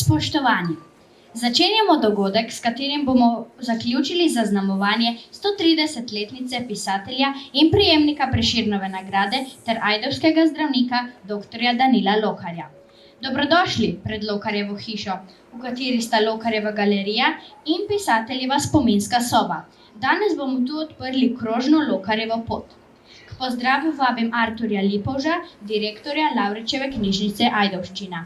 Spoštovani, začenjamo dogodek, s katerim bomo zaključili zaznamovanje 130-letnice pisatelja in prejemnika Prešernove nagrade ter ajdovskega zdravnika dr. Danila Lokarja. Dobrodošli pred Lokarjevo hišo, v kateri sta Lokarjeva galerija in pisateljeva spominska soba. Danes bomo tu odprli krožno Lokarjevo pot. K pozdravu vabim Arturja Lipovža, direktorja Lavričeve knjižnice Ajdovščina.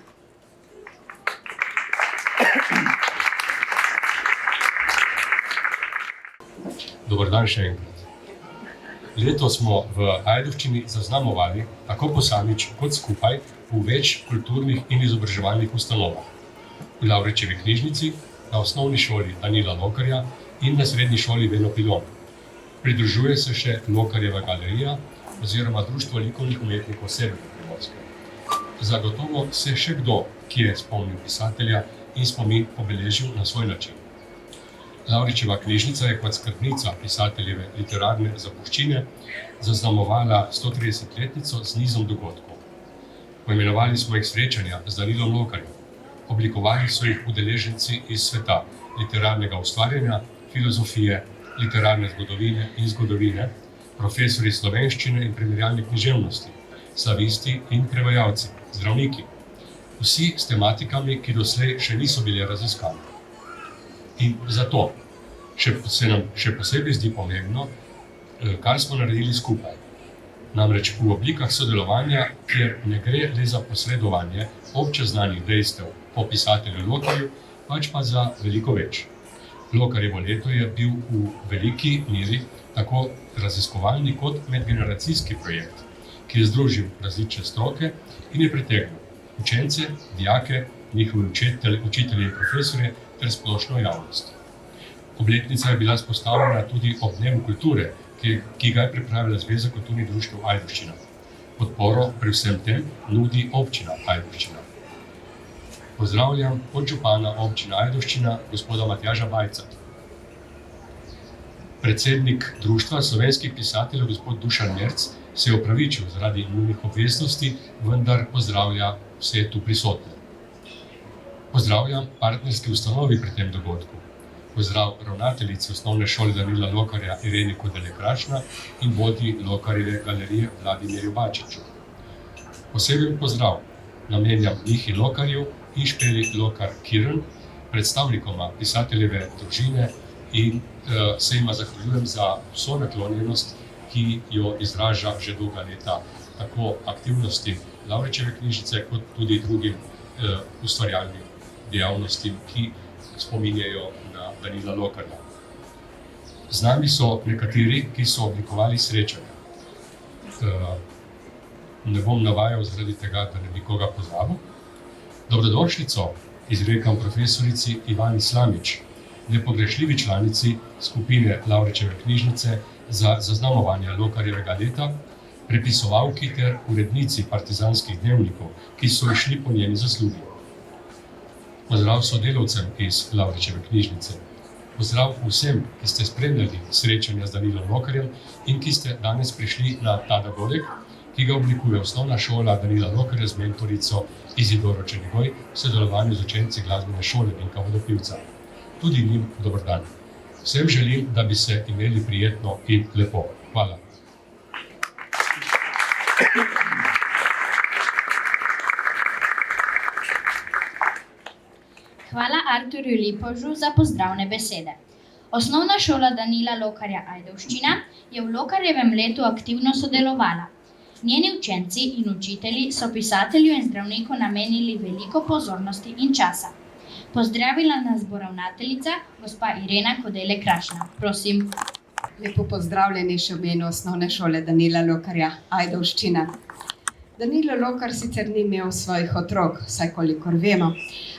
Dober dan še enkrat. Letos smo v Ajdovščini zaznamovali tako posamič kot skupaj v več kulturnih in izobraževalnih ustanovah. V Lavričevi knjižnici, na osnovni šoli Danila Lokarja in na srednji šoli Veno Pilon. Pridružuje se še Lokarjeva galerija oziroma Društvo likovnih umetnikov Severne Primorske. Zagotovo se še kdo, ki je spomnil pisatelja in spomin obeležil na svoj način. Lavričeva knjižnica je kot skrbnica pisateljeve literarne zapuščine zaznamovala 130-letnico z nizom dogodkov. Poimenovali smo jih srečanja z Danilom Lokarjem. Oblikovali so jih udeleženci iz sveta literarnega ustvarjanja, filozofije, literarne zgodovine in zgodovine, profesori slovenščine in primerjalne književnosti, slavisti in prevajalci, zdravniki. Vsi s tematikami, ki doslej še niso bile raziskane. In zato se nam še posebej zdi pomembno, kar smo naredili skupaj. Namreč v oblikah sodelovanja, kjer ne gre le za posredovanje obče znanih dejstev o pisatelju Lokarju, pač pa za veliko več. Lokarjevo leto je bil v veliki meri tako raziskovalni kot medgeneracijski projekt, ki je združil različne stroke in je pritegnil učence, dijake, njihove učitelje in profesorje ter splošno javnost. Obletnica je bila vzpostavljena tudi ob Dnevu kulture, ki ga je pripravila Zveza kulturnih društev Ajdovščina. Podporo pri vsem tem nudi občina Ajdovščina. Pozdravljam podžupana občine Ajdovščina, gospoda Matjaža Bajca. Predsednik Društva slovenskih pisateljev, gospod Dušan Merc, se je opravičil zaradi nujnih obveznosti, vendar pozdravlja vse tu prisotne. Pozdravljam partnerski ustanovi pri tem dogodku. Pozdrav ravnateljici osnovne šole Danila Lokarja Ireni Kodele Krašna in vodji Lokarjeve galerije Vladimirju Bačiču. Poseben pozdrav namenjam Mihi Lokarju in Špeli Lokar Kirn, predstavnikoma pisateljeve družine, in se jima zahvaljujem za vso naklonjenost, ki jo izraža že dolga leta, tako aktivnosti Lavričeve knjižnice, kot tudi drugim ustvarjalnim dejavnostim, ki spominjajo na Danila Lokarja. Z nami so nekateri, ki so oblikovali srečanja. Ne bom navajal zaradi tega, da ne bi koga pozabil. Dobrodošlico izrekam profesorici Ivani Slamič, nepogrešljivi članici skupine Lavričeve knjižnice za zaznamovanje Lokarjevega leta, prepisovalki ter urednici partizanskih dnevnikov, ki so išli po njeni zaslugi. Pozdrav sodelavcem iz Lavričeve knjižnice. Pozdrav vsem, ki ste spremljali srečanja z Danilom Lokarjem in ki ste danes prišli na ta dogodek, ki ga oblikuje osnovna šola Danila Lokarja z mentorico Izidoro Černigoj v sodelovanju z učenci glasbene šole Vinka Vodopivca. tudi njim dober dan. Vsem želim, da bi se imeli prijetno in lepo. Hvala. Hvala Arturju Lipovžu za pozdravne besede. Osnovna šola Danila Lokarja Ajdovščina je v Lokarjevem letu aktivno sodelovala. Njeni učenci in učitelji so pisatelju in zdravniku namenili veliko pozornosti in časa. Pozdravila nas bo ravnateljica, gospa Irena Kodele Krašna. Prosim. Lepo pozdravljeni še v imenu osnovne šole Danila Lokarja Ajdovščina. Danilo Lokar sicer ni imel svojih otrok, vsaj kolikor vemo,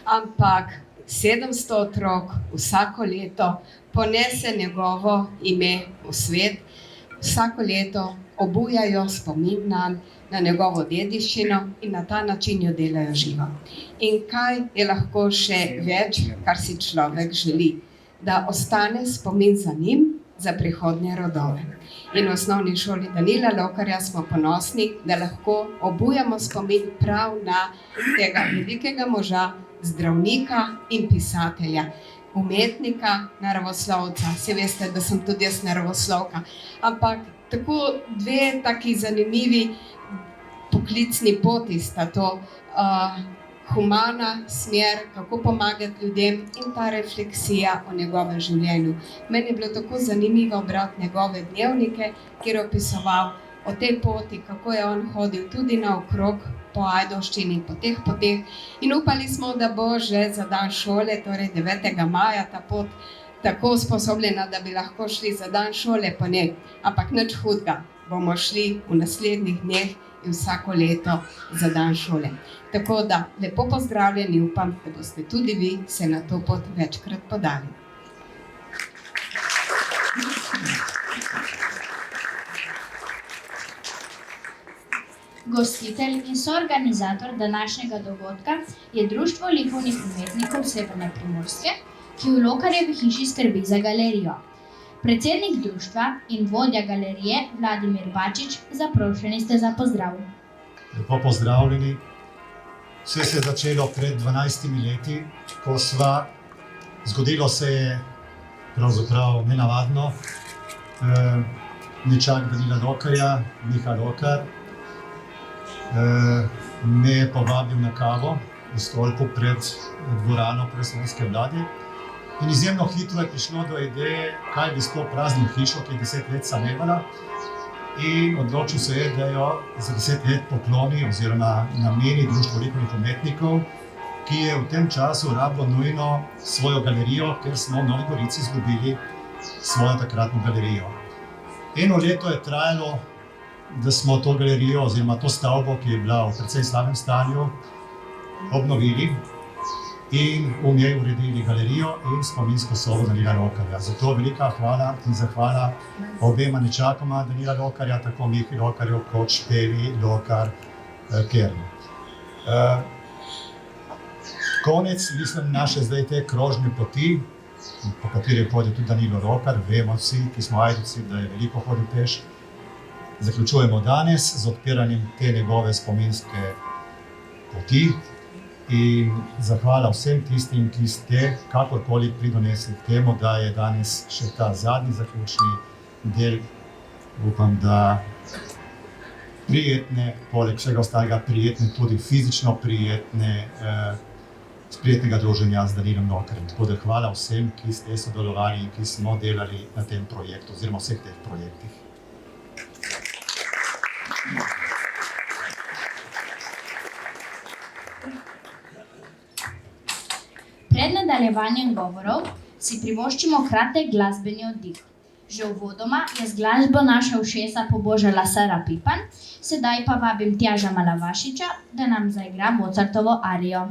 ampak 700 otrok vsako leto ponese njegovo ime v svet, vsako leto obujajo spomin na njegovo dediščino in na ta način jo delajo živo. In kaj je lahko še več, kar si človek želi? Da ostane spomin za njim, za prihodnje rodove. In v osnovni šoli Danila Lokarja smo ponosni, da lahko obujamo spomin prav na tega velikega moža, zdravnika in pisatelja, umetnika, naravoslovca. Saj veste, da sem tudi jaz naravoslovka. Ampak tako dve taki zanimivi poklicni poti sta to humana smer, kako pomagati ljudem in ta refleksija o njegovem življenju. Meni je bilo tako zanimivo brati njegove dnevnike, kjer je opisoval o tej poti, kako je on hodil tudi naokrog po Ajdovščini, po teh poteh. In upali smo, da bo že za dan šole, torej 9. maja, ta pot tako usposobljena, da bi lahko šli za dan šole po njej. Ampak nič hudega, bomo šli v naslednjih dneh in vsako leto za dan šole. Tako da lepo pozdravljeni, upam, da boste tudi vi se na to pot večkrat podali. Gostitelj in soorganizator današnjega dogodka je Društvo likovnih umetnikov Severne Primorske, ki v Lokarjevi hiši skrbi za galerijo. Predsednik društva in vodja galerije Vladimir Bačič, zaprošeni ste za pozdrav. Lepo pozdravljeni. Vse se je začelo pred 12 leti, ko zgodilo se je pravzaprav nenavadno. Nečak Danila Lokarja, Miha Lokar, me je povabil na kavo v stolpu pred dvorano Preslovenske vlade in izjemno hitro je prišlo do ideje, kaj bi s to prazno hišo, ki je 10 let samevala, in odločil se je, da jo za 10 let pokloni oziroma nameni Društvo likovnih umetnikov, ki je v tem času rabilo nujno svojo galerijo, ker smo v Novi Gorici izgubili svojo takratno galerijo. Eno leto je trajalo, da smo to galerijo oziroma to stavbo, ki je bila v precej slabem stanju, obnovili in v njej uredili galerijo in spominsko sobo Danila Lokarja. Zato velika hvala in zahvala obema nečakoma Danila Lokarja, tako Mihi Lokarju kot Špeli Lokar Kernu. Konec, mislim, naše zdaj te krožne poti, po kateri hodi tudi Danilo Lokar, vemo vsi, ki smo Ajdovci, da je veliko hodil peš. Zaključujemo danes z odpiranjem te njegove spominske poti in zahvala vsem tistim, ki ste kakorkoli pridonesli k temu, da je danes še ta zadnji zaključni del. Upam, da prijetne, poleg vsega ostalega prijetne, tudi fizično prijetnega druženja z Danilom Lokarjem. Tako da hvala vsem, ki ste sodelovali in ki smo delali na tem projektu oziroma vseh teh projektih. Pred nadaljevanjem govorov si privoščimo kratek glasbeni oddih. Že uvodoma je z glasbo naša ušesa pobožala Sara Pipan, sedaj pa vabim Tjaža Malavašiča, da nam zaigra Mozartovo arijo.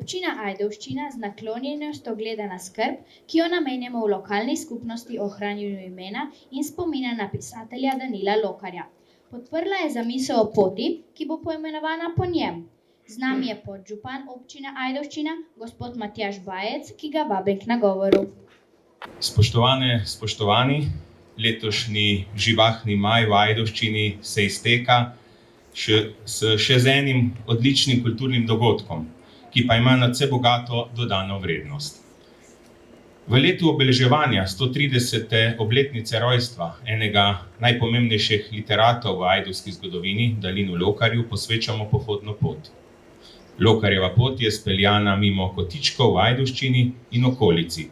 Občina Ajdovščina z naklonjenostjo gleda na skrb, ki jo namenjamo v lokalni skupnosti ohranjanju imena in spomina na pisatelja Danila Lokarja. Podprla je zamisel o poti, ki bo poimenovana po njem. Z nami je podžupan občine Ajdovščina, gospod Matjaž Bajec, ki ga vabim k nagovoru. Spoštovane, spoštovani, letošnji živahni maj v Ajdovščini se izteka še z enim odličnim kulturnim dogodkom, ki pa ima nadvse bogato dodano vrednost. V letu obeleževanja 130. obletnice rojstva enega najpomembnejših literatov v ajdovski zgodovini, Danilo Lokarju, posvečamo pohodno pot. Lokarjeva pot je speljana mimo kotičkov v Ajdovščini in okolici,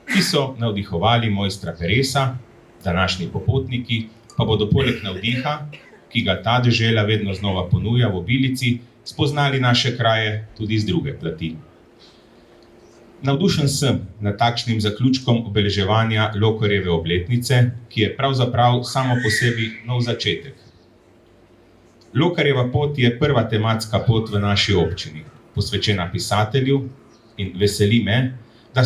ki so navdihovali mojstra Peresa, današnji popotniki pa bodo poleg navdiha, ki ga ta dežela vedno znova ponuja v obilici, spoznali naše kraje tudi z druge plati. Navdušen sem nad takšnim zaključkom obeleževanja Lokarjeve obletnice, ki je pravzaprav samo po sebi nov začetek. Lokarjeva pot je prva tematska pot v naši občini, posvečena pisatelju, in veseli me, da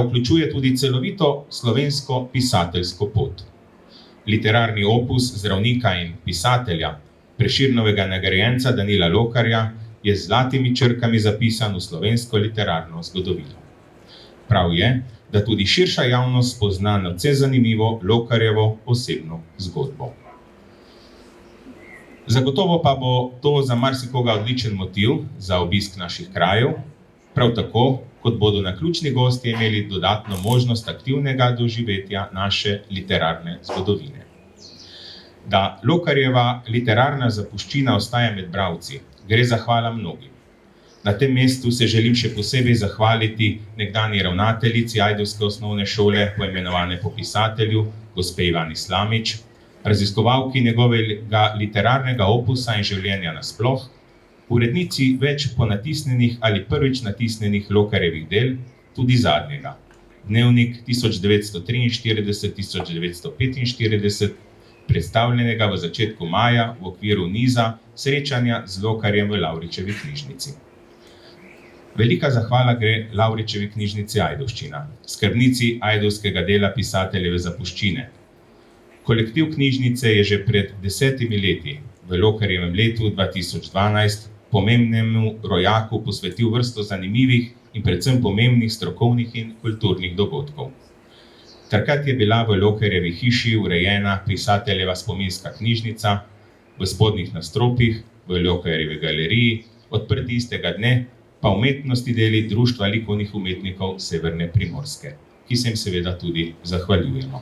vključuje tudi celovito slovensko pisateljsko pot. Literarni opus zdravnika in pisatelja, Prešernovega nagrajenca Danila Lokarja, je z zlatimi črkami zapisan v slovensko literarno zgodovino. Prav je, da tudi širša javnost spozna nadvse zanimivo Lokarjevo osebno zgodbo. Zagotovo pa bo to za marsikoga odličen motiv za obisk naših krajev, prav tako, kot bodo naključni gostje imeli dodatno možnost aktivnega doživetja naše literarne zgodovine. Da Lokarjeva literarna zapuščina ostaja med bralci, gre zahvala mnogim. Na tem mestu se želim še posebej zahvaliti nekdanji ravnateljici ajdovske osnovne šole, poimenovane po pisatelju, gospe Ivani Slamič, raziskovalki njegovega literarnega opusa in življenja nasploh, urednici več ponatisnjenih ali prvič natisnjenih Lokarjevih del, tudi zadnjega, Dnevnik 1943-1945, predstavljenega v začetku maja v okviru niza Srečanja z Lokarjem v Lavričevi knjižnici. Velika zahvala gre Lavričevi knjižnici Ajdovščina, skrbnici ajdovskega dela pisateljeve zapuščine. Kolektiv knjižnice je že pred 10 leti, v Lokarjevem letu 2012, pomembnemu rojaku posvetil vrsto zanimivih in predvsem pomembnih strokovnih in kulturnih dogodkov. Takrat je bila v Lokarjevi hiši urejena pisateljeva spominska knjižnica, v spodnjih nastropjih, v Lokarjevi galeriji, odprti istega dne pa umetnosti deli Društva likovnih umetnikov Severne Primorske, ki se jim seveda tudi zahvaljujemo.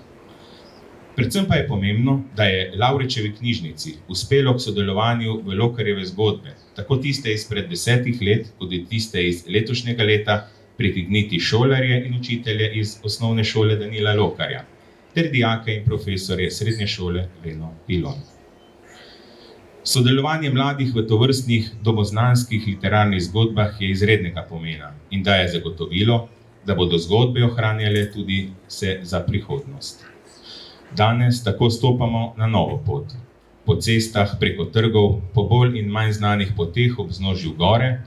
Predvsem pa je pomembno, da je Lavričevi knjižnici uspelo k sodelovanju v Lokarjeve zgodbe, tako tiste izpred 10 let, kot tiste iz letošnjega leta, pritegniti šolarje in učitelje iz osnovne šole Danila Lokarja, ter dijake in profesorje srednje šole Veno Pilon. Sodelovanje mladih v tovrstnih domoznanskih literarnih zgodbah je izrednega pomena in daje zagotovilo, da bodo zgodbe ohranjale tudi se za prihodnost. Danes tako stopamo na novo pot. Po cestah, preko trgov, po bolj in manj znanih poteh ob vznožju gore,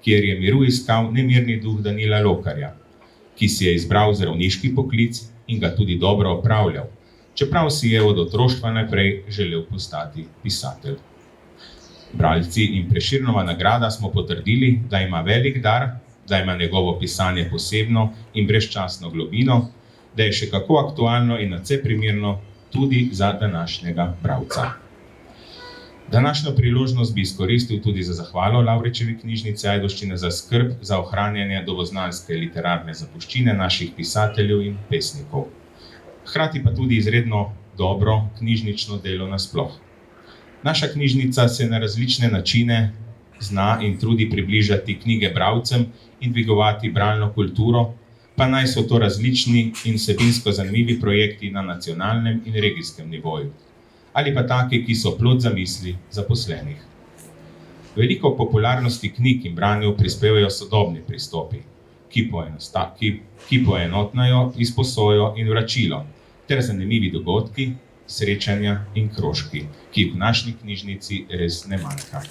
kjer je miru iskal nemirni duh Danila Lokarja, ki si je izbral zdravniški poklic in ga tudi dobro opravljal, čeprav si je od otroštva naprej želel postati pisatelj. Bralci in Prešernova nagrada smo potrdili, da ima velik dar, da ima njegovo pisanje posebno in brezčasno globino, da je še kako aktualno in nadvse primerno tudi za današnjega bralca. Današnjo priložnost bi izkoristil tudi za zahvalo Lavričevi knjižnici Ajdovščine za skrb za ohranjanje domoznanske literarne zapuščine naših pisateljev in pesnikov. Hkrati pa tudi izredno dobro knjižnično delo nasploh. Naša knjižnica se na različne načine zna in trudi približati knjige bralcem in dvigovati bralno kulturo, pa naj so to različni in vsebinsko zanimivi projekti na nacionalnem in regijskem nivoju, ali pa taki, ki so plod zamisli zaposlenih. Veliko popularnosti knjig in branju prispevajo sodobni pristopi, ki poenotnajo izposojo in vračilo, ter zanimivi dogodki, srečanja in krožki, ki v naši knjižnici res ne manjka.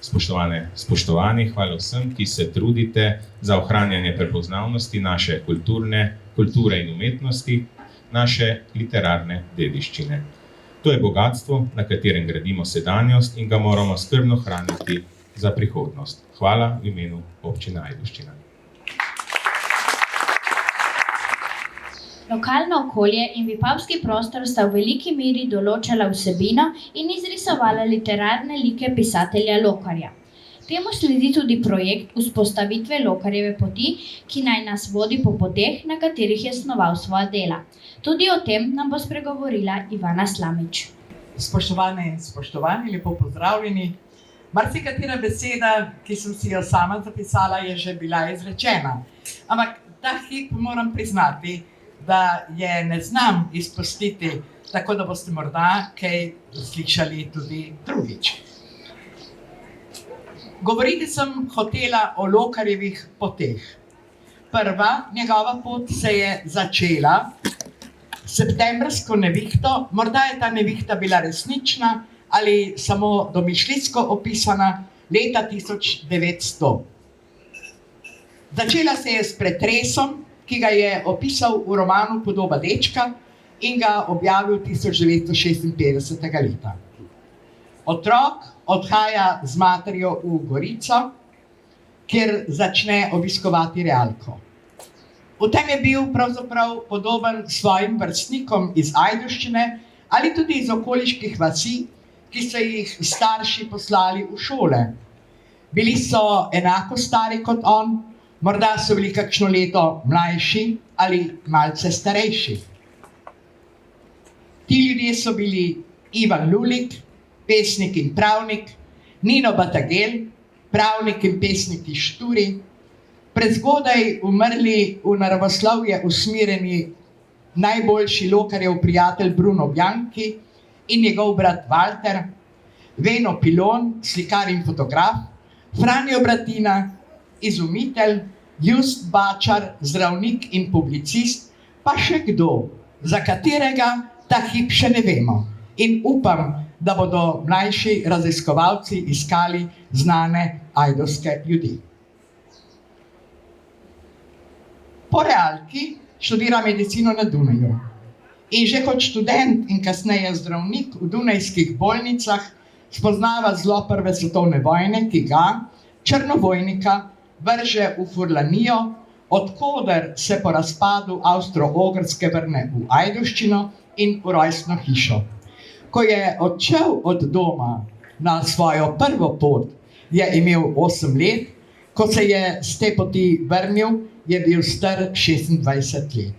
Spoštovani, hvala vsem, ki se trudite za ohranjanje prepoznavnosti naše kulture in umetnosti, naše literarne dediščine. To je bogatstvo, na katerem gradimo sedanjost in ga moramo skrbno hraniti za prihodnost. Hvala v imenu občine Ajdovščina. Lokalno okolje in vipavski prostor sta v veliki meri določala vsebino in izrisovala literarne like pisatelja Lokarja. Temu sledi tudi projekt vzpostavitve Lokarjeve poti, ki naj nas vodi po poteh, na katerih je snoval svoja dela. Tudi o tem nam bo spregovorila Ivana Slamič. Spoštovane in spoštovani, lepo pozdravljeni. Marsikatera beseda, ki sem si jo sama zapisala, je že bila izrečena. Ampak ta hip moram priznati, da je ne znam izpustiti, tako da boste morda kaj slišali tudi drugič. Govoriti sem hotela o Lokarjevih poteh. Prva njegova pot se je začela septembrsko nevihto, morda je ta nevihta bila resnična ali samo domišljijsko opisana leta 1900. Začela se je s pretresom, ki ga je opisal v romanu Podoba dečka in ga objavil 1956. leta. Otrok odhaja z materjo v Gorico, kjer začne obiskovati realko. V tem je bil pravzaprav podoben svojim vrstnikom iz Ajdovščine ali tudi iz okoliških vasi, ki so jih starši poslali v šole. Bili so enako stari kot on, morda so bili kakšno leto mlajši ali malce starejši. Ti ljudje so bili Ivan Lulik, pesnik in pravnik, Nino Batagel, pravnik in pesnik iz Šturi, prezgodaj umrli v naravoslovje usmerjeni najboljši Lokarjev prijatelj Bruno Bianchi in njegov brat Walter, Veno Pilon, slikar in fotograf, Franjo Bratina, izumitelj, Just Bačar, zdravnik in publicist, pa še kdo, za katerega ta hip še ne vemo. In upam, da bodo mlajši raziskovalci iskali znane ajdovske ljudi. Po realki študira medicino na Dunaju. In že kot študent in kasneje zdravnik v dunajskih bolnicah spoznava zlo prve svetovne vojne, ki ga, črnovojnika, vrže v Furlanijo, odkoder se po razpadu Avstro-Ogrske vrne v Ajdovščino in v rojstno hišo. Ko je odšel od doma na svojo prvo pot, je imel 8 let, ko se je z te poti vrnil, je bil star 26 let.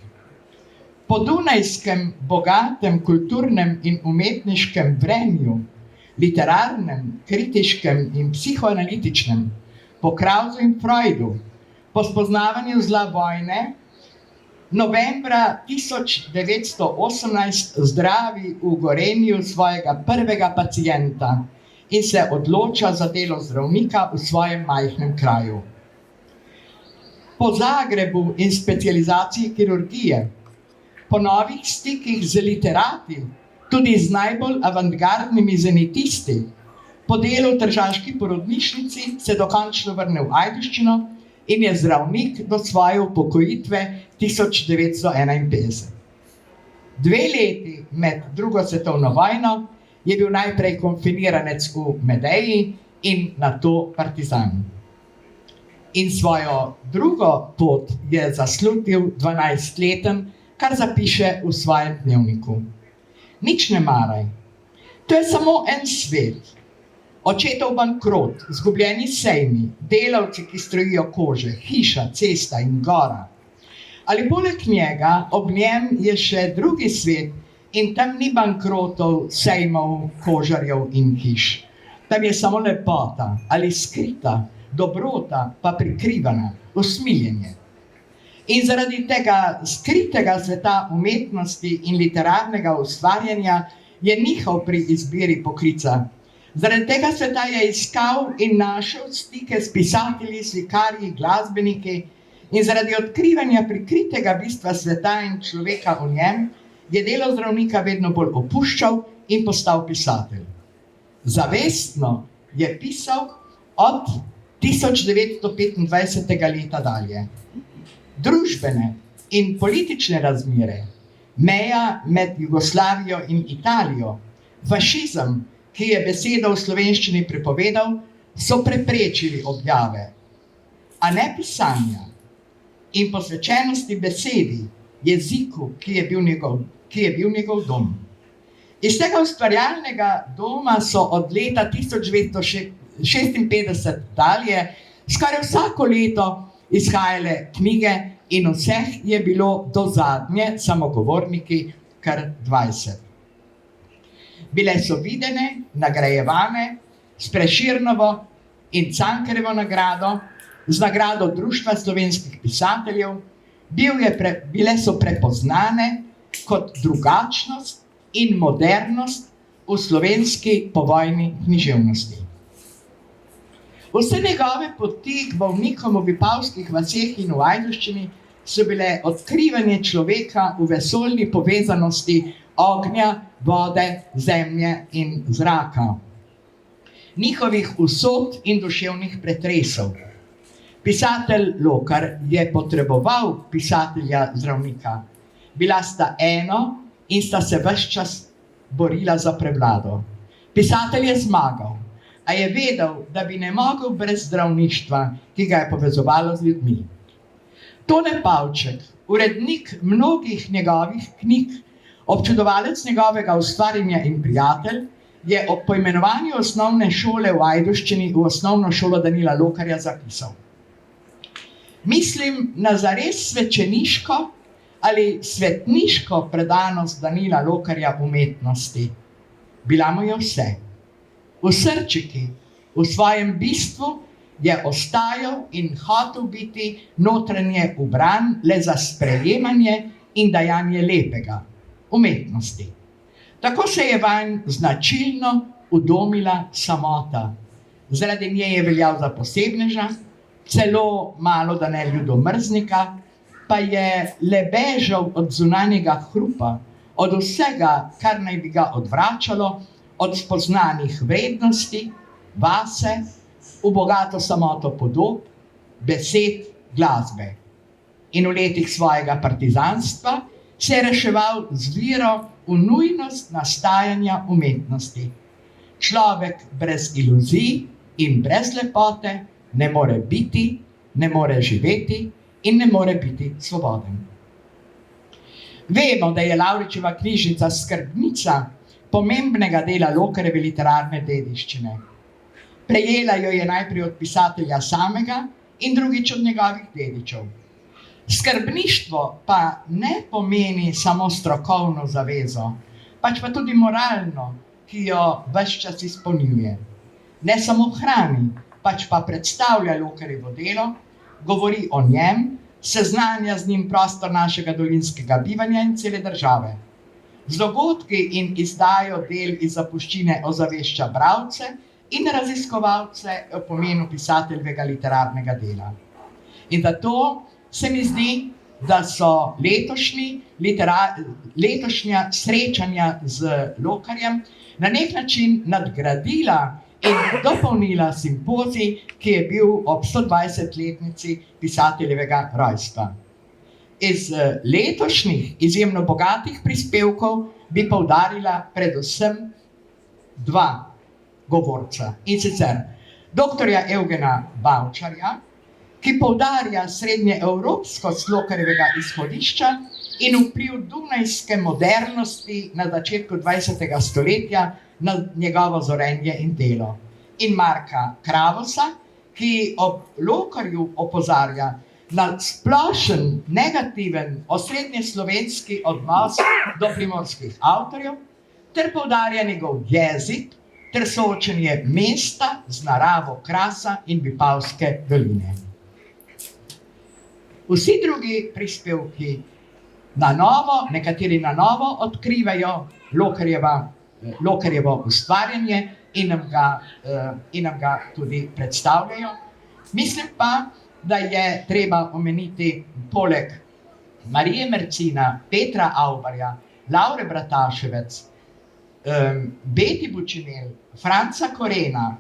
Po dunajskem bogatem kulturnem in umetniškem vrenju, literarnem, kritiškem in psihoanalitičnem, po Krausu in Freudu, po spoznavanju zla vojne, novembra 1918 zdravi v Gorenju svojega prvega pacienta in se odloča za delo zdravnika v svojem majhnem kraju. Po Zagrebu in specializaciji kirurgije, po novih stikih z literati, tudi z najbolj avantgardnimi zenitisti, po delu v tržaški porodnišnici se dokončno vrne v Ajdovščino in je zdravnik do svoje upokojitve 1951. 2 leti med drugo svetovno vojno je bil najprej konfiniranec v Medeji in nato partizan. In svojo drugo pot je zaslutil 12-leten, kar zapiše v svojem dnevniku. Nič ne maraj. To je samo en svet. Očetov bankrot, zgubljeni sejmi, delavci, ki strojijo kože, hiša, cesta in gora. Ali poleg njega, ob njem je še drugi svet in tam ni bankrotov, sejmov, kožarjev in hiš. Tam je samo lepota ali skrita, dobrota pa prikrivana, usmiljenje. In zaradi tega skritega sveta umetnosti in literarnega ustvarjanja je nihal pri izbiri poklica. Zaradi tega sveta je iskal in našel stike s pisatelji, slikarji, glasbeniki in zaradi odkrivanja prikritega bistva sveta in človeka v njem je delo zdravnika vedno bolj opuščal in postal pisatelj. Zavestno je pisal, od 1925. leta dalje. Družbene in politične razmere, meja med Jugoslavijo in Italijo, fašizem, ki je besedo v slovenščini prepovedal, so preprečili objave, a ne pisanja in posvečenosti besedi, jeziku, ki je bil njegov dom. Iz tega ustvarjalnega doma so od leta 1956 dalje skoraj vsako leto izhajale knjige in vseh je bilo do zadnje samogovorniki kar 20. Bile so videne, nagrajevane s Prešernovo in Cankarjevo nagrado, z nagrado Društva slovenskih pisateljev, bile so prepoznane kot drugačnost in modernost v slovenski povojni književnosti. Vse njegove poti k bolnikom v vipavskih vaseh in v Ajdovščini so bile odkrivanje človeka v vesoljni povezanosti ognja, vode, zemlje in zraka, njihovih usod in duševnih pretresov. Pisatelj Lokar je potreboval pisatelja zdravnika. Bila sta eno in sta se ves čas borila za prevlado. Pisatelj je zmagal, a je vedel, da bi ne mogel brez zdravništva, ki ga je povezovalo z ljudmi. Tone Pavček, urednik mnogih njegovih knjig, občudovalec njegovega ustvarjanja in prijatelj, je ob poimenovanju osnovne šole v Ajdovščini v osnovno šolo Danila Lokarja zapisal: Mislim na zares svečeniško ali svetniško predanost Danila Lokarja umetnosti. Bila mu je vse. V srčiki, v svojem bistvu je ostajal in hotel biti notranje ubran le za sprejemanje in dajanje lepega, umetnosti. Tako se je vanj značilno udomila samota. Zaradi nje je veljal za posebneža, celo malo da ne ljudomrznika, pa je le bežal od zunanjega hrupa, od vsega, kar naj bi ga odvračalo, od spoznanih vrednosti, vase, v bogato samoto podob, besed, glasbe. In v letih svojega partizanstva se je reševal z vero v nujnost nastajanja umetnosti. Človek brez iluzij in brez lepote ne more biti, ne more živeti in ne more biti svoboden. Vemo, da je Lavričeva knjižnica skrbnica pomembnega dela Lokarjeve literarne dediščine. Prejela jo je najprej od pisatelja samega in drugič od njegovih dedičev. Skrbništvo pa ne pomeni samo strokovno zavezo, pač pa tudi moralno, ki jo ves čas izpolnjuje. Ne samo hrani, pač pa predstavlja Lokarjevo delo, govori o njem, seznanja z njim prostor našega dolinskega bivanja in cele države. Z dogodki in izdajo del iz zapuščine ozavešča bralce in raziskovalce o pomenu pisateljevega literarnega dela. In zato se mi zdi, da so letošnja srečanja z Lokarjem na nek način nadgradila in dopolnila simpozij, ki je bil ob 120-letnici pisateljevega rojstva. Iz letošnjih izjemno bogatih prispevkov bi poudarila predvsem dva govorca. In sicer doktorja Evgena Bavčarja, ki poudarja srednjeevropskost Lokarjevega izhodišča in vpliv dunajske modernosti na začetku 20. stoletja na njegovo zorenje in delo. In Marka Kravosa, ki ob Lokarju opozarja na splošen negativen osrednjeslovenski odnos do primorskih avtorjev, ter poudarja njegov jezik ter soočenje mesta z naravo Krasa in Vipavske doline. Vsi drugi prispevki na novo, nekateri na novo odkrivajo Lokarjevo ustvarjanje in nam ga tudi predstavljajo. Mislim pa, da je treba omeniti poleg Marije Mercina, Petra Avbarja, Laure Brataševec, Beti Bučinel, Franca Korena,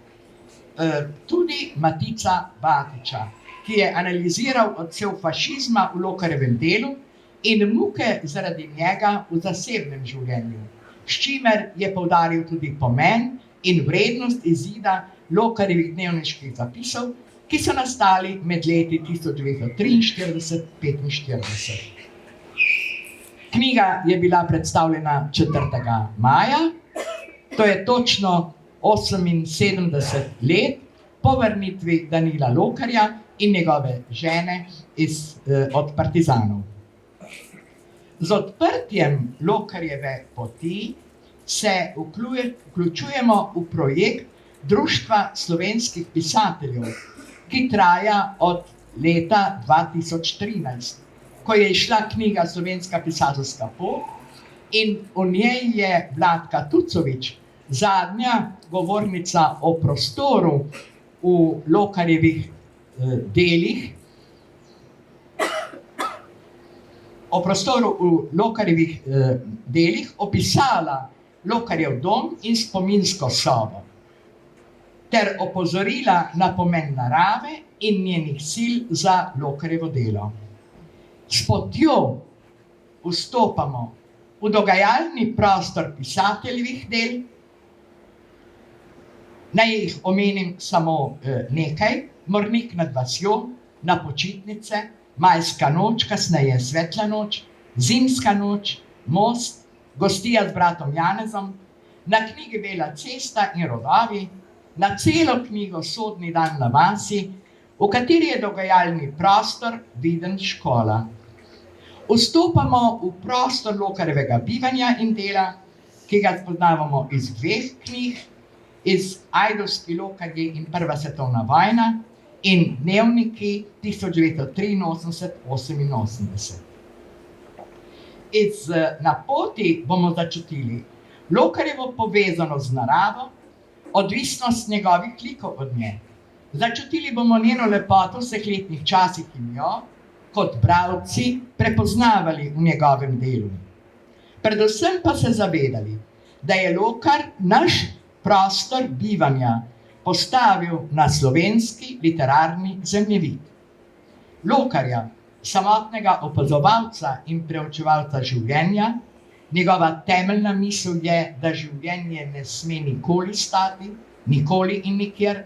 tudi Matica Batiča, ki je analiziral odsev fašizma v Lokarjevem delu in muke zaradi njega v zasebnem življenju, s čimer je poudaril tudi pomen in vrednost izida Lokarjevih dnevniških zapisov, ki so nastali med leti 1943-45. Knjiga je bila predstavljena 4. maja, to je točno 78 let po vrnitvi Danila Lokarja in njegove žene od partizanov. Z odprtjem Lokarjeve poti se vključujemo v projekt Društva slovenskih pisateljev, ki traja od leta 2013, ko je izšla knjiga Slovenska pisateljska pot in v njej je Vladka Tucovič, zadnja govornica o prostoru v Lokarjevih delih, opisala Lokarjev dom in spominsko sobo, ter opozorila na pomen narave in njenih sil za Lokarjevo delo. S potjo vstopamo v dogajalni prostor pisateljevih del. Naj jih omenim samo nekaj: Mornik nad vasjo, Na počitnice, Majska noč, kasneje Svetla noč, Zimska noč, Most, Gostija z bratom Janezom, na knjigi Bela cesta in rodovi, na celo knjigo Sodni dan na vasi, v kateri je dogajalni prostor viden škola. Vstopamo v prostor Lokarjevega bivanja in dela, ki ga spoznavamo iz 2 knjig, iz Ajdovski Lokarji in Prva svetovna vojna in Dnevniki 1983-88. Na poti bomo začutili Lokarjevo povezanost z naravo, odvisnost njegovih likov od nje. Začutili bomo njeno lepoto v vseh letnih časih in jo, kot bralci, prepoznavali v njegovem delu. Predvsem pa se zavedali, da je Lokar naš prostor bivanja postavil na slovenski literarni zemljevid. Lokarja, samotnega opazovalca in preučevalca življenja, njegova temeljna misel je, da življenje ne sme nikoli stati, nikoli in nikjer,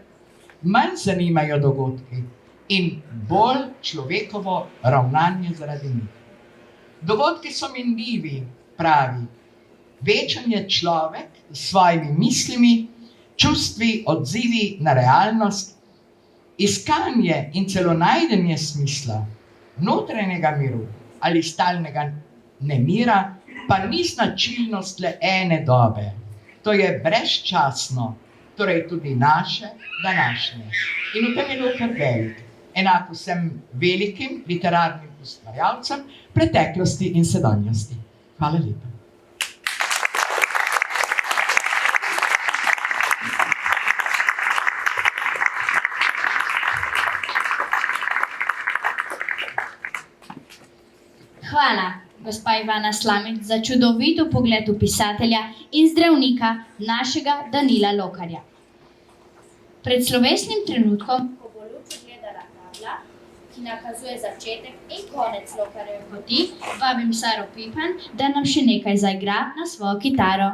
manj zanimajo dogodki in bolj človekovo ravnanje zaradi njih. Dogodki so minljivi, pravi, večen je človek s svojimi mislimi, čustvi, odzivi na realnost, iskanje in celo najdenje smisla, notranjega miru ali stalnega nemira, pa ni značilnost le ene dobe. To je brezčasno, torej tudi naše, današnje. In v tem je Lokar velik, enako vsem velikim literarnim ustvarjalcem preteklosti in sedanjosti. Hvala lepa. Hvala, gospa Ivana Slamic, za čudovit vpogled v pisatelja in zdravnika našega Danila Lokarja. Pred slovesnim trenutkom, ko bo luč ugledala tabla, ki nakazuje začetek in konec Lokarjeve poti, vabim Saro Pipan, da nam še nekaj zaigra na svojo kitaro.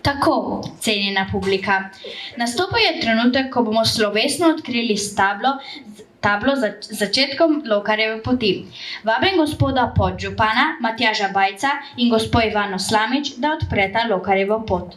Tako, cenjena publika. Nastopil je trenutek, ko bomo slovesno odkrili tablo za začetkom Lokarjeve poti. Vabim gospoda podžupana Matjaža Bajca in gospod Ivano Slamič, da odpreta Lokarjevo pot.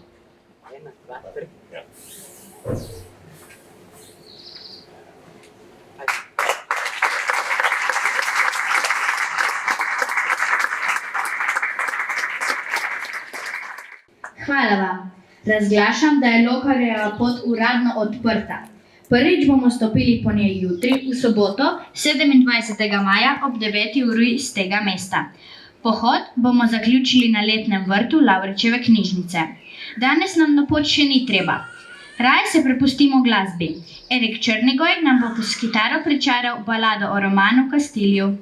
Hvala vam. Razglašam, da je Lokarjeva pot uradno odprta. Prvič bomo stopili po njej jutri, v soboto, 27. maja ob 9. uri iz tega mesta. Pohod bomo zaključili na letnem vrtu Lavričeve knjižnice. Danes nam na pot še ni treba. Raje se prepustimo glasbi. Erik Črnigoj nam bo s kitaro pričaral balado o Romanu Kastilju.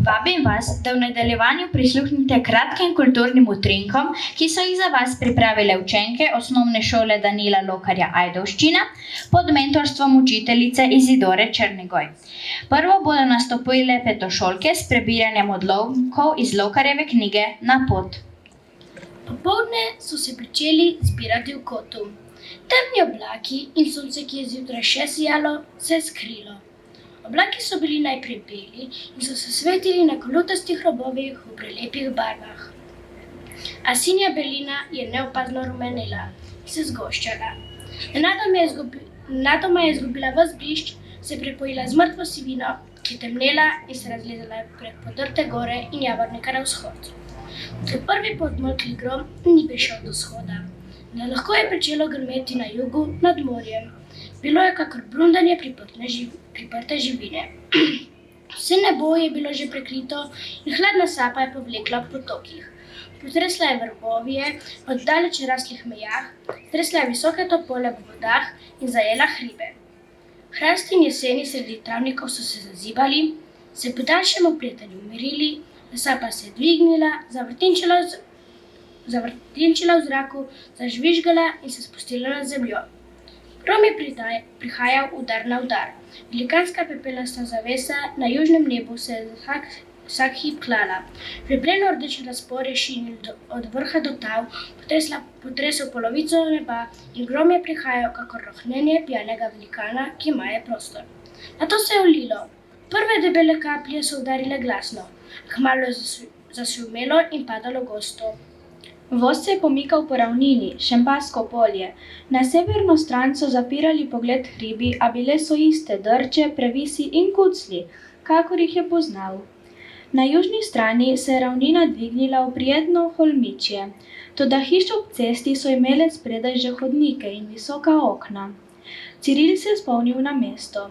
Vabim vas, da v nadaljevanju prisluhnite kratkim kulturnim utrinkom, ki so jih za vas pripravile učenke Osnovne šole Danila Lokarja Ajdovščina pod mentorstvom učiteljice Izidore Črnigoj. Prvo bodo nastopile petošolke s prebiranjem odlomkov iz Lokarjeve knjige Na pot. Popoldne so se pričeli zbirati v kotu. Temni oblaki in sonce, ki je zjutraj še sijalo, se je skrilo. Oblaki so bili najprej beli in so se svetili na kolutastih robovih v prelepih barvah. A sinja belina je neopazno rumenela in se zgoščala. Nenadoma je izgubila ves blišč, se prepojila z mrtvo sivino, ki je temnela in se razgledala prek podrte gore in javornika na vzhod. Ker prvi podmrkli grom ni prišel do shoda. Lahko je pričelo grmeti na jugu nad morjem. Bilo je kakor brundanje priprte živine. Vse nebo je bilo že prekrito in hladna sapa je povlekla po potokih. Potresla je vrbovje od daleč raslih mejah, tresla je visoke topole v vodah in zajela hribe. Hrasti in jeseni sredi travnikov so se zazibali, se po daljšem opletanju umirili, sapa se je dvignila, zavrtinčila v zraku, zažvižgala in se spustila na zemljo. Grom je prihajal udar na udar. Velikanska pepelasta zavesa na južnem nebu se je vsak hip klala. Prepleno rdeč razpor je šinil od vrha do tal, potresel polovico neba in grom je prihajal kakor rohnenje pijanega velikana, ki maje prostor. Nato se je ulilo. Prve debele kaplje so udarile glasno, kmalu je zašumelo in padalo gosto. Voz se je pomikal po ravnini, Šempasko polje. Na severno stran so zapirali pogled hribi, a bile so iste drče, previsi in kucli, kakor jih je poznal. Na južni strani se je ravnina dvignila v prijetno holmičje, toda hiše ob cesti so imele spredaj že hodnike in visoka okna. Ciril se je spomnil na mesto.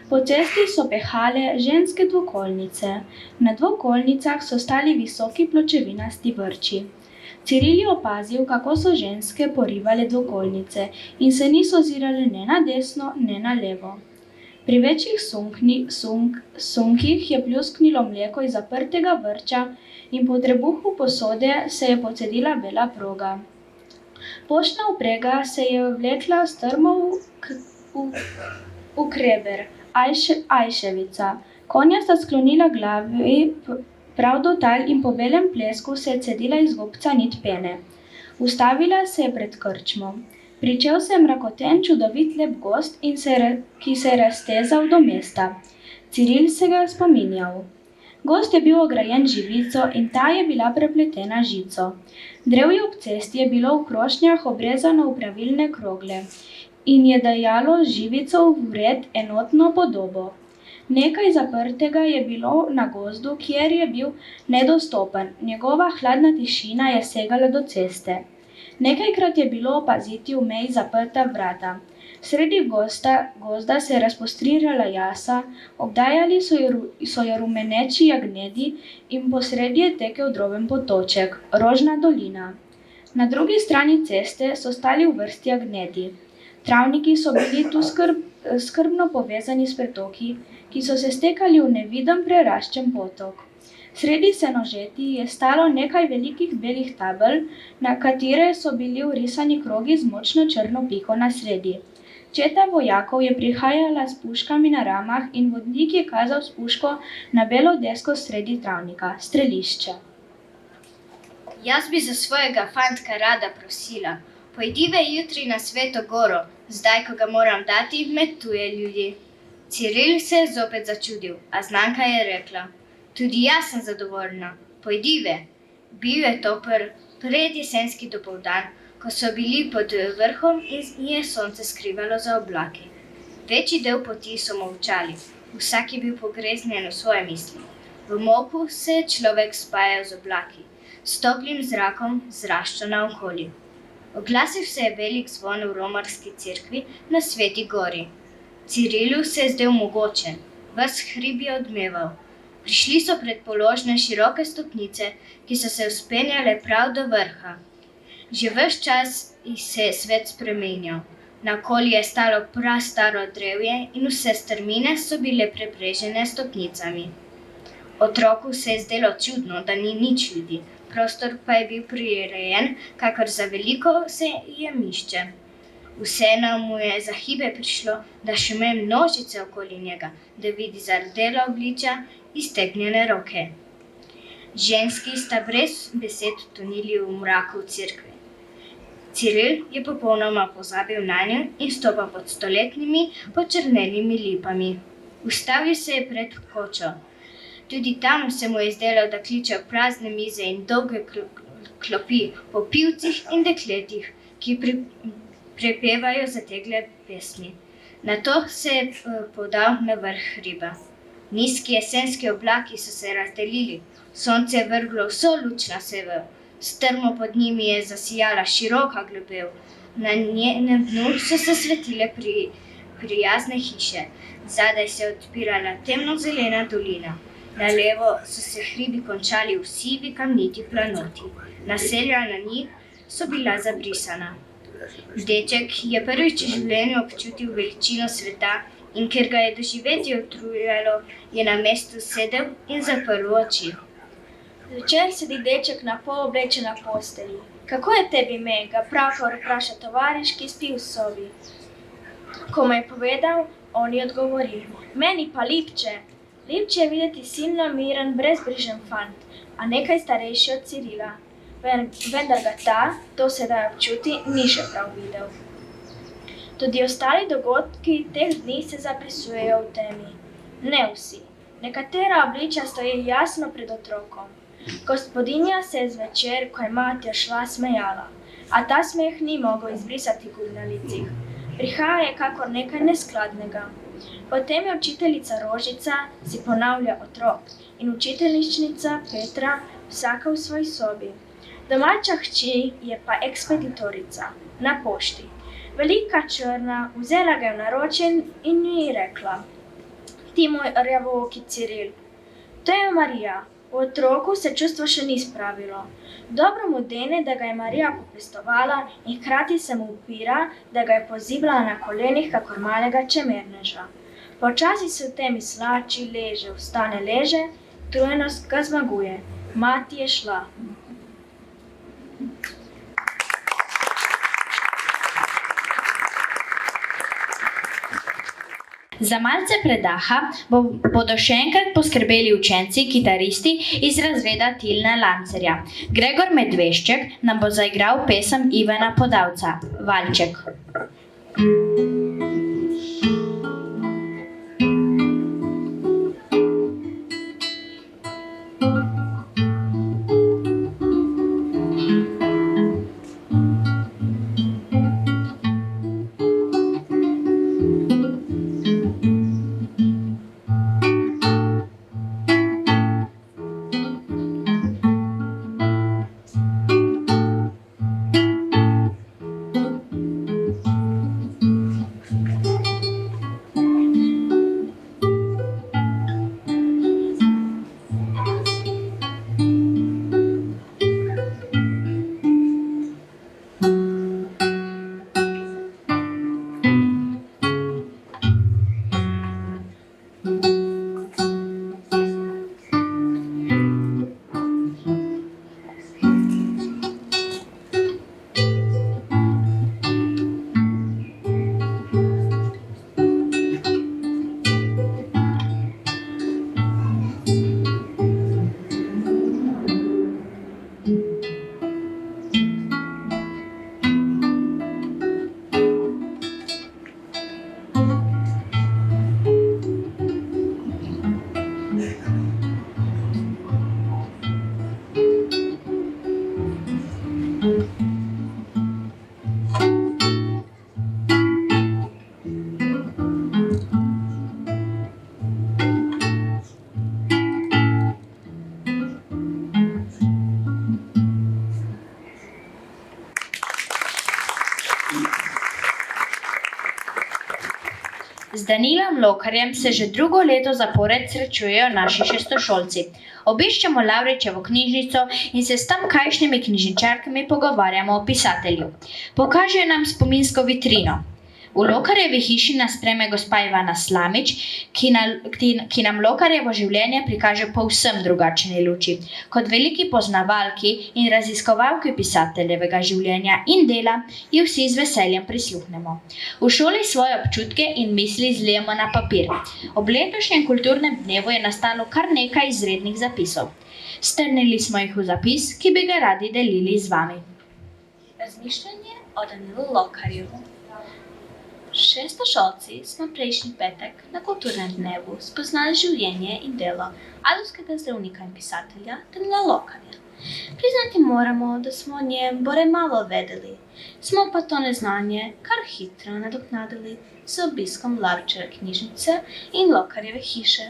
Po cesti so pehale ženske dvokolnice. Na dvokolnicah so stali visoki pločevinasti vrči. Ciril je opazil, kako so ženske porivale dvokolnice in se niso ozirale ne na desno, ne na levo. Pri večjih sunkih je pljusknilo mleko iz zaprtega vrča in po trebuhu posode se je pocedila bela proga. Poštna vprega se je vlekla strmo v kreber, Ajševica. Konja sta sklonila glavi prav do tal in po belem plesku se je cedila iz gobca nit pene. Ustavila se je pred krčmo. Pričel se je mrakoten čudovit lep gozd, ki se je raztezal do mesta. Ciril se ga je spominjal. Gozd je bil ograjen živico in ta je bila prepletena žico. Drevje ob cesti je bilo v krošnjah obrezano v pravilne krogle in je dajalo živico v red enotno podobo. Nekaj zaprtega je bilo na gozdu, kjer je bil nedostopen. Njegova hladna tišina je segala do ceste. Nekajkrat je bilo opaziti v meji zaprta vrata. Sredi gozda se je razpostrirala jasa, obdajali so jo rumeneči jagnjedi in posredi je tekel droben potoček, Rožna dolina. Na drugi strani ceste so stali v vrsti jagnjedi. Travniki so bili tu skrbno povezani s pretoki, ki so se stekali v neviden preraščen potok. Sredi senožeti je stalo nekaj velikih belih tabel, na katere so bili vrisani krogi z močno črno piko na sredi. Četa vojakov je prihajala s puškami na ramah in vodnik je kazal s puško na belo desko sredi travnika, strelišče. Jaz bi za svojega fantka rada prosila, pojdive jutri na Sveto Goro, zdaj, ko ga moram dati med tuje ljudi. Ciril se je zopet začudil, a znanka je rekla, tudi jaz sem zadovoljna, pojdive. Bil je to predjesenski dopoldan, ko so bili pod vrhom in je sonce skrivalo za oblaki. Večji del poti so molčali, vsak je bil pogreznjen v svoje misli. V molku se je človek spajal z oblaki, s toplim zrakom zraščal naokoli. Oglasil se je velik zvon v romarski cerkvi na Sveti Gori. Cirilu se je zdel mogočen, ves hrib je odmeval. Prišli so pred položne široke stopnice, ki so se vzpenjale prav do vrha. Že ves čas se je svet spremenjal. Naokoli je stalo prastaro drevje in vse strmine so bile preprežene stopnicami. Otroku se je zdelo čudno, da ni nič ljudi, prostor pa je bil prirejen, kakor za veliko sejemišče. Vseeno mu je za hibe prišlo, da šume množice okoli njega, da vidi zardela obličja, iztegnjene roke. Ženski sta brez besed tonili v mraku v cerkvi. Ciril je popolnoma pozabil nanjo in stopal pod stoletnimi počrnelimi lipami. Ustavil se je pred kočo. Tudi tam se mu je zdelo, da kličejo prazne mize in dolge klopi po pivcih in dekletih, ki prepevajo zategle pesmi. Nato se je podal na vrh hriba. Nizki jesenski oblaki so se razdelili, sonce je vrglo vso luč na sever. Strmo pod njimi je zasijala široka globel. Na njenem dnu so se svetile prijazne hiše. Zadaj se je odpirala temnozelena dolina. Na levo so se hribi končali v sivi kamniti planoti. Naselja na njih so bila zabrisana. Deček je prvič v življenju občutil veličino sveta in ker ga je doživetje utrujalo, je na mestu sedel in zaprl oči. Zvečer sedi deček na pol oblečen na postelji. Kako je tebi ime, ga pravkar vpraša tovariš, ki spi v sobi. Ko mu je povedal, on je odgovoril, meni pa Lipče. Lipče je videti silno miren, brezbrižen fant, a nekaj starejši od Cirila. Vendar ga ta, to sedaj občuti, ni še prav videl. Tudi ostali dogodki teh dni se zaprisujejo v temi. Ne vsi. Nekatera obličja stoji jasno pred otrokom. Gospodinja se je zvečer, ko je mati šla, smejala, a ta smeh ni mogel izbrisati gub na licih. Prihaja je kakor nekaj neskladnega. Potem je učiteljica Rožica si ponavlja otrok in učiteljičnica Petra vsaka v svoji sobi. Domača hči je pa ekspeditorica na pošti. Velika črna, vzela ga je v naročje in ji rekla, ti moj rjavooki Ciril, to je Marija. V otroku se čustvo še ni spravilo. Dobro mu dene, da ga je Marija popestovala in hkrati se mu upira, da ga je pozibala na kolenih kakor malega čemerneža. Počasi se v temi slači, leže, vstane, leže, utrujenost ga zmaguje. Mati je šla. Za malce predaha bodo še enkrat poskrbeli učenci kitaristi iz razreda Tilna Lancerja. Gregor Medvešček nam bo zaigral pesem Ivana Podavca, Valček. Z Danilom Lokarjem se že drugo leto zapored srečujejo naši šestošolci. Obiščemo Lavričevo knjižnico in se s tamkajšnjimi knjižničarkami pogovarjamo o pisatelju. Pokažejo nam spominsko vitrino. V Lokarjevi hiši nas sprejme gospa Ivana Slamič, ki nam Lokarjevo življenje prikaže povsem drugačni luči. Kot veliki poznavalki in raziskovalki pisateljevega življenja in dela, ji vsi z veseljem prisluhnemo. V šoli svoje občutke in misli zlijemo na papir. Ob letošnjem kulturnem dnevu je nastalo kar nekaj izrednih zapisov. Strnili smo jih v zapis, ki bi ga radi delili z vami. Razmišljanje o Danilu Lokarju. Šestošolci smo prejšnji petek na kulturnem dnevu spoznali življenje in delo ajdovskega zdravnika in pisatelja Danila Lokarja. Priznati moramo, da smo o njem bore malo vedeli, smo pa to neznanje kar hitro nadoknadili z obiskom Lavričeve knjižnice in Lokarjeve hiše,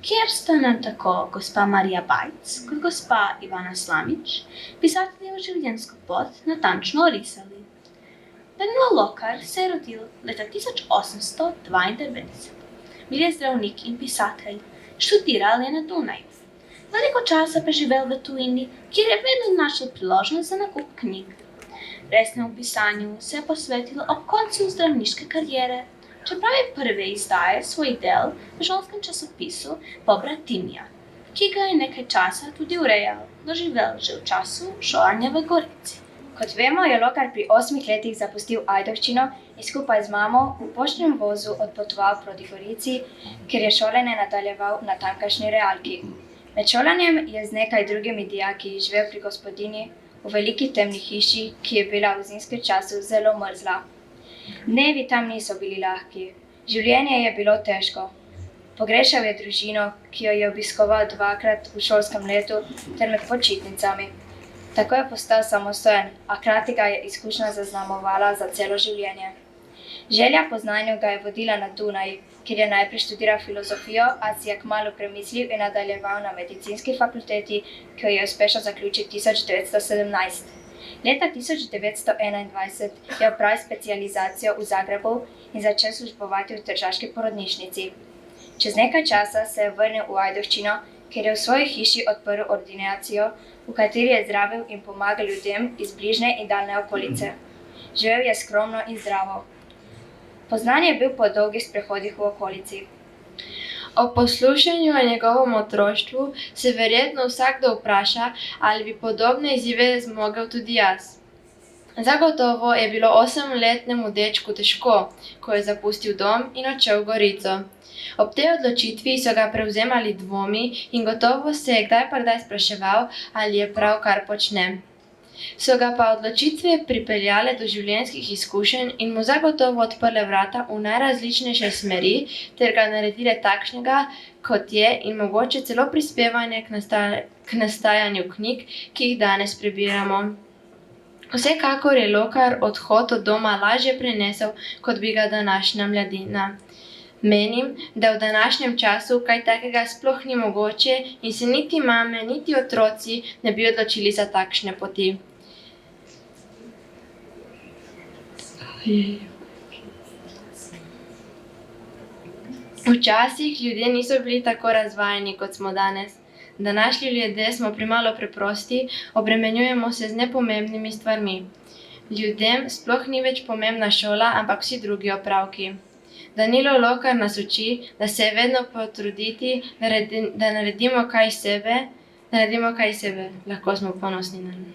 kjer sta nam tako gospa Marija Bajc kot gospa Ivana Slamič pisateljevo življenjsko pot natančno orisali. Danilo Lokar se je rodil leta 1892. Bil je zdravnik in pisatelj, študiral je na Dunaju. Veliko časa preživel v tujini, kjer je vedno našel priložnost za nakup knjig. Resnemu pisanju se je posvetil ob koncu zdravniške kariere, čeprav je prve izdaje svoj del v šolskem časopisu Pobratimija, ki ga je nekaj časa tudi urejal, doživel že v času šolanja v Gorici. Kot vemo, je Lokar pri 8 letih zapustil Ajdovščino in skupaj z mamo v poštnem vozu odpotoval proti Gorici, kjer je šolanje nadaljeval na tamkajšnji realki. Med šolanjem je z nekaj drugimi dijaki živel pri gospodinji v veliki temni hiši, ki je bila v zimskem času zelo mrzla. Dnevi tam niso bili lahki. Življenje je bilo težko. Pogrešal je družino, ki jo je obiskoval 2-krat v šolskem letu ter med počitnicami. Tako je postal samostojen, a hkrati ga je izkušnja zaznamovala za celo življenje. Želja po znanju ga je vodila na Dunaj, kjer je najprej študiral filozofijo, a si je kmalu premislil in nadaljeval na medicinski fakulteti, ki jo je uspešno zaključil 1917. Leta 1921 je opravil specializacijo v Zagrebu in začel službovati v tržaški porodnišnici. Čez nekaj časa se je vrnil v Ajdovščino, kjer je v svoji hiši odprl ordinacijo, v kateri je zdravil in pomagal ljudem iz bližnje in daljne okolice. Živel je skromno in zdravo. Poznan je bil po dolgih sprehodih v okolici. Ob poslušanju o njegovem otroštvu se verjetno vsakdo vpraša, ali bi podobne izzive zmogel tudi jaz. Zagotovo je bilo 8-letnemu dečku težko, ko je zapustil dom in odšel v Gorico. Ob tej odločitvi so ga prevzemali dvomi in gotovo se je kdaj pa kdaj spraševal, ali je prav, kar počne. So ga pa odločitve pripeljale do življenjskih izkušenj in mu zagotovo odprle vrata v najrazličnejše smeri ter ga naredile takšnega, kot je in mogoče celo prispevanje k nastajanju knjig, ki jih danes prebiramo. Vsekakor je Lokar odhod od doma lažje prenesel, kot bi ga današnja mladina. Menim, da v današnjem času kaj takega sploh ni mogoče in se niti mame, niti otroci ne bi odločili za takšne poti. Včasih ljudje niso bili tako razvajeni, kot smo danes. Današnji ljudje smo premalo preprosti, obremenjujemo se z nepomembnimi stvarmi. Ljudem sploh ni več pomembna šola, ampak vsi drugi opravki. Danilo Lokar nas uči, da se je vedno potruditi, da naredimo kaj sebe, lahko smo ponosni na njih.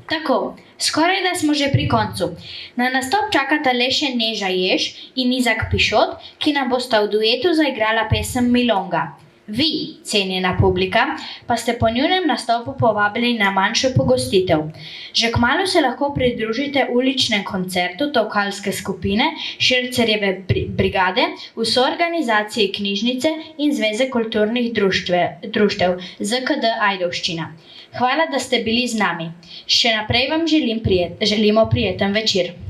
Tako, skoraj da smo že pri koncu. Na nastop čakata le še Neža Jež in Izak Pišot, ki nam bosta v duetu zaigrala pesem Milonga. Vi, cenjena publika, pa ste po njunem nastopu povabili na manjšo pogostitev. Že kmalu se lahko pridružite uličnem koncertu Tolkalske skupine Šircerjeve brigade v soorganizaciji knjižnice in Zveze kulturnih društev ZKD Ajdovščina. Hvala, da ste bili z nami. Še naprej vam želimo prijeten večer.